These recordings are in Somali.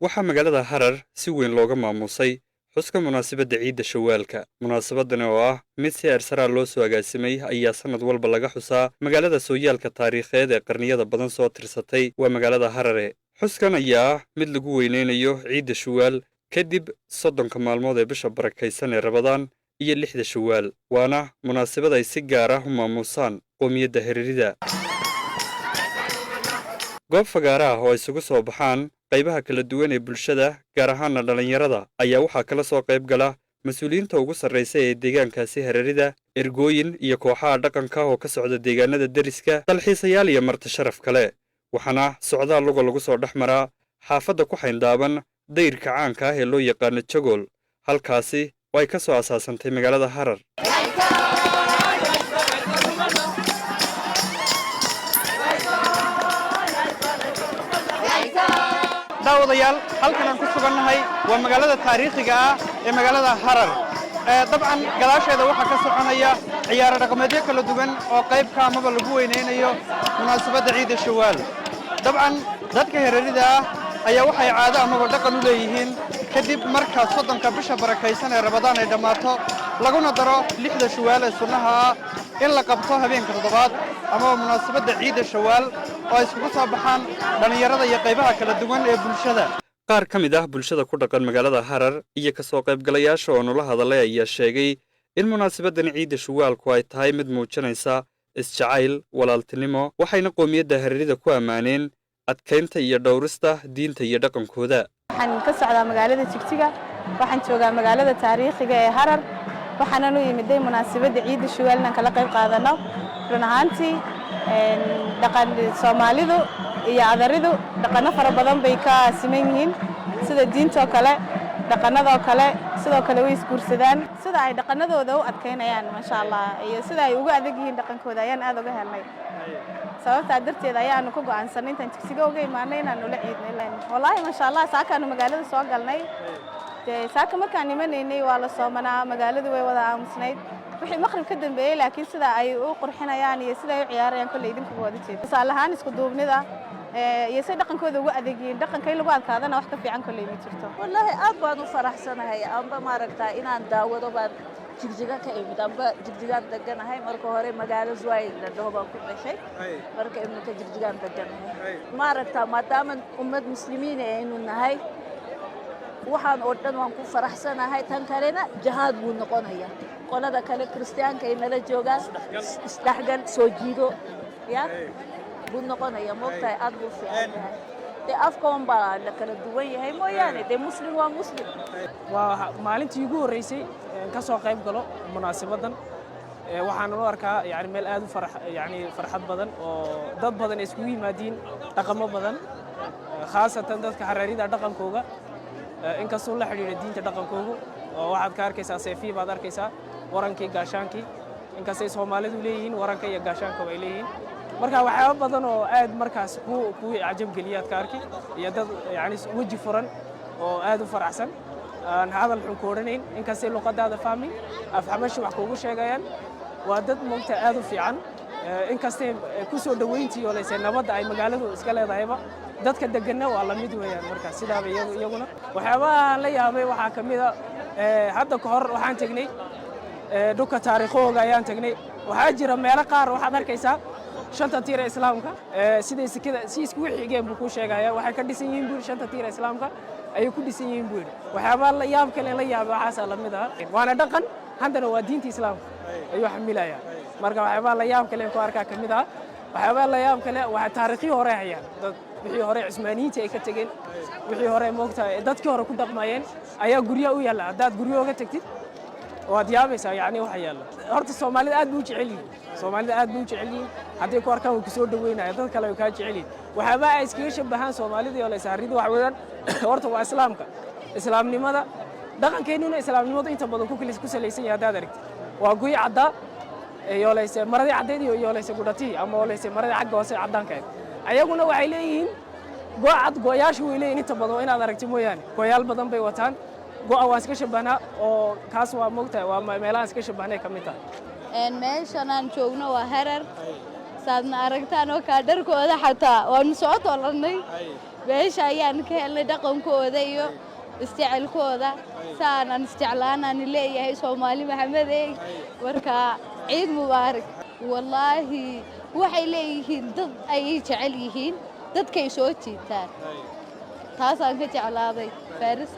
waxaa magaalada Harar si weyn looga maamusay xuska munaasabadda ciidda Shawaalka. Munaasabadan oo ah mid si heersare loo soo agaasimay ayaa sanad walba laga xusaa magaalada sooyaalka taariikheed ee qarniyada badan soo tirsatay waa magaalada Harare. Xuskan ayaa ah mid lagu weyneynayo ciidda Shawaal kadib 30 maalmood ee bisha barakaysan ee Ramadaan iyo 6 Shawaal. waana munaasabad ay si gaar ah u maamusaan qoomiyadda Hareerida. goob fagaara ah oo isugu soo baxaan qaybaha kala duwan ee bulshada gaar ahaan dhalinyarada ayaa waxaa kala soo qayb gala mas'uuliyiinta ugu sarreysa ee deegaankaasi Hareerida, ergooyin iyo kooxaha dhaqanka oo ka socda deegaanada deriska, dalxiisayaal iyo marti sharaf kale. waxaana socdaal lagu soo dhex maraa xaafadda ku xayndaaban dayrka caanka ah ee loo yaqaano Jagol, halkaasi oo ay ka soo asaasantay magaalada Harar. daawadayaal halkan aan ku sugannahay waa magaalada taariikhiga ah ee magaalada Harar. dabcan gadaasheeda waxaa ka soconaya ciyaaro dhaqameedyo kala duwan oo qayb ka amaba lagu weyneynayo munaasabadda ciidda Shawaal. dabcan dadka Hareerida ah ayaa waxay caado amaba dhaqan u leeyihiin kadib marka 30 bisha barakaysan ee Ramadaan ay dhamaato laguna daro 6 Shawaal ee sunnaha ah in la qabto habeenka toddobaad ama munaasabadda ciidda Shawaal oo ay isugu soo baxaan dhalinyarada iyo qaybaha kala duwan ee bulshada. qaar ka mid ah bulshada ku dhaqan magaalada Harar iyo ka soo qaybgalayaasha oo nula hadalay ayaa sheegay in munaasabaddan ciidda Shawaalku ay tahay mid muujinaysa isjacayl, walaaltinimo, waxayna qoomiyadda Hareerida ku ammaaneen adkeynta iyo dhowrista diinta iyo dhaqankooda. waxaan ka socdaa magaalada Jigjiga, waxaan joogaa magaalada taariikhiga ee Harar, waxaana u yimiday munaasabadda ciidda Shawaal inaan kala qayb qaadano. run ahaantii dhaqan Soomaalidu iyo Adaridu dhaqano fara badan bay ka siman yihiin, sida diinta kale, dhaqanada kale, sidoo kale way isguursadaan, sida ay dhaqanadooda u adkeynayaan masha Allah, iyo sida ay uga adag yihiin dhaqankooda ayaan aad uga helnay. sababta darteed ayaan ku go'aansanay intaan Jigjiga uga imaanay inaan ula ciidnay. wallahi masha Allah saakaanu magaalada soo galnay, saaka markaan nimanaynay waa la soomanaa, magaaladu way wada aamusnayd wixii maqrib ka dambeeyay, laakiin sida ay u qurxinayaan iyo sida ay u ciyaarayaan kulli idinku wada jeedo. tusaale ahaan isku duubnida iyo si dhaqankooda ugu adeegayeen, dhaqanka in lagu adkaadana wax ka fiican kulli ma jirto. wallahi aad baan u faraxsanahay amba maaragtaa inaan daawado baan Jigjiga ka imid, amba Jigjigaan deganahay. marka hore magaalo Zuwayl la dhaho baan ku dhashay, marka imika Jigjigaan deganahay. maaragtaa maadaama ummad muslimiin aynu nahay waxaan oo dhan waan ku faraxsanahay. tan kalena jihaad buu noqonaya, qolada kale Kristiyaanka ay nala joogaan isdhexgal soo jiido ya buu noqonaya. moogtahay aad buu fiican yahay. afkoon baa la kala duwan yahay mooyaane dee muslim waa muslim. waa maalintii ugu horeysay ka soo qayb galo munaasabadan, waxaan u arkaa yani meel aad u farxad badan oo dad badan ay iskugu yimaadiin dhaqamo badan, khaasatan dadka Hareerida dhaqankooga inkastoo la xiriira diinta dhaqankooga. oo waxaad ka arkaysaa seefiye baad arkaysaa, warankii gaashaankii, inkastay Soomaalidu leeyihiin waranka iyo gaashaanka way leeyihiin. marka waxyaabo badan oo aad markaas ku cajab geliyaad ka arki, iyo dad yani waji furan oo aad u faraxsan, aan hadal xun ku oranayn, inkastay luqadaada fahmin, afxamashi wax kuugu sheegayaan. waa dad moogta aad u fiican, inkastay ku soo dhaweyntii oo leysay nabadda ay magaaladu iska leedahayba, dadka deganna waa la mid weeyaan. marka sidaaba iyaguna waxyaabaha la yaabay waxaa ka mid ah hadda ka hor waxaan tagnay dhulka taariikhooga ayaan tagnay. waxaa jira meelo qaar waxaad arkaysaa shanta tiir islaamka siday sikada si isku xigeen buu ku sheegaya, waxay ka dhisan yihiin buu shanta tiir islaamka ay ku dhisan yihiin buu. waxyaabaha la yaab kale la yaabay waxaas la mid ah, waana dhaqan haddana waa diinta islaamka ayuu xamilaya. marka waxyaabaha la yaab kale ku arkaa ka mid ah, waxyaabaha la yaab kale waa taariikhii hore hayaan, dad wixii hore Cusmaaniyiinta ay ka tageen, wixii hore moogtahay dadkii hore ku dhaqmayeen ayaa guryo u yaala. haddaad guryooga tagtid waad yaabaysaa yani waxa yaala. horta Soomaalida aad buu jecel yihiin, Soomaalida aad buu jecel yihiin, haddii ku arkaan way ku soo dhaweynayaan, dad kale way ka jecel yihiin. waxyaabaha ay iskaga shabahaan Soomaalida iyo Hareerida wax weeyaan horta waa islaamka, islaamnimada, dhaqankeennuna islaamnimadu inta badan ku salaysan yahay. haddaad aragtid waa guy cadda iyo leysay maradii caddeed iyo leysay gudhatii ama leysay maradii xagga hoose caddaanka ayaguna waxay leeyihiin goo'ad gooyaashu way leeyihiin inta badan inaad aragtid mooyaane gooyaal badan bay wataan. go'a waan iska shabahnaa oo kaas waa moogtahay waa meelaha iska shabahnay ka mid tahay. meeshan aan joogno waa Harar, saadna aragtaan oo ka dharkooda xataa waan soo toolanay meesha ayaan ka helnay dhaqankooda iyo isticmaalkooda saanan isticmaalaan leeyahay Soomaali Maxamedey marka ciid mubaarak wallahi waxay leeyihiin dad ay jecel yihiin dadkay soo jiitaan taasaan ka jeclaaday Paris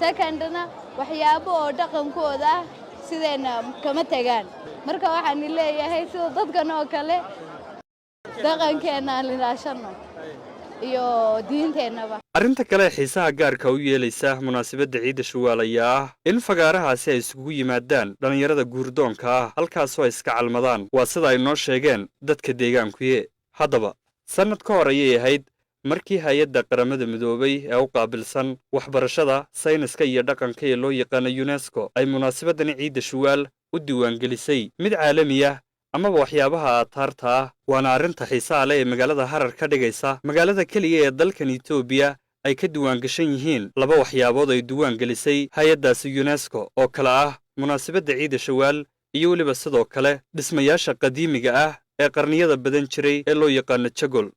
secondna waxyaabo oo dhaqankooda sideena kama tagaan marka waxaan leeyahay sida dadkan oo kale dhaqankeena ilaashano iyo diinteenaba arrinta kale xiisaha gaarka u yeelaysa munaasabadda ciida Shawaal ayaa ah in fagaarahaasi ay isugu yimaadaan dhalinyarada guurdoonka ah halkaasoo ay iska calmadaan waa sida ay noo sheegeen dadka deegaankuye haddaba sanad ka hor ayay ahayd markii hay'adda qaramada midoobay ee u qaabilsan waxbarashada sayniska iyo dhaqanka ee loo yaqaan UNESCO ay munaasabaddan ciida Shawaal u diiwaangelisay mid caalami ah amaba waxyaabaha aataarta ah waana arrinta xiisaha leh ee magaalada Harar ka dhigaysa magaalada kaliya ee dalkan Itoobiya ay ka diiwaangashan yihiin laba waxyaabood ay diiwaangelisay hay'addaasi UNESCO oo kala ah munaasabadda ciida Shawaal iyo waliba sidoo kale dhismayaasha qadiimiga ah ee qarniyada badan jiray ee loo yaqaan Jagol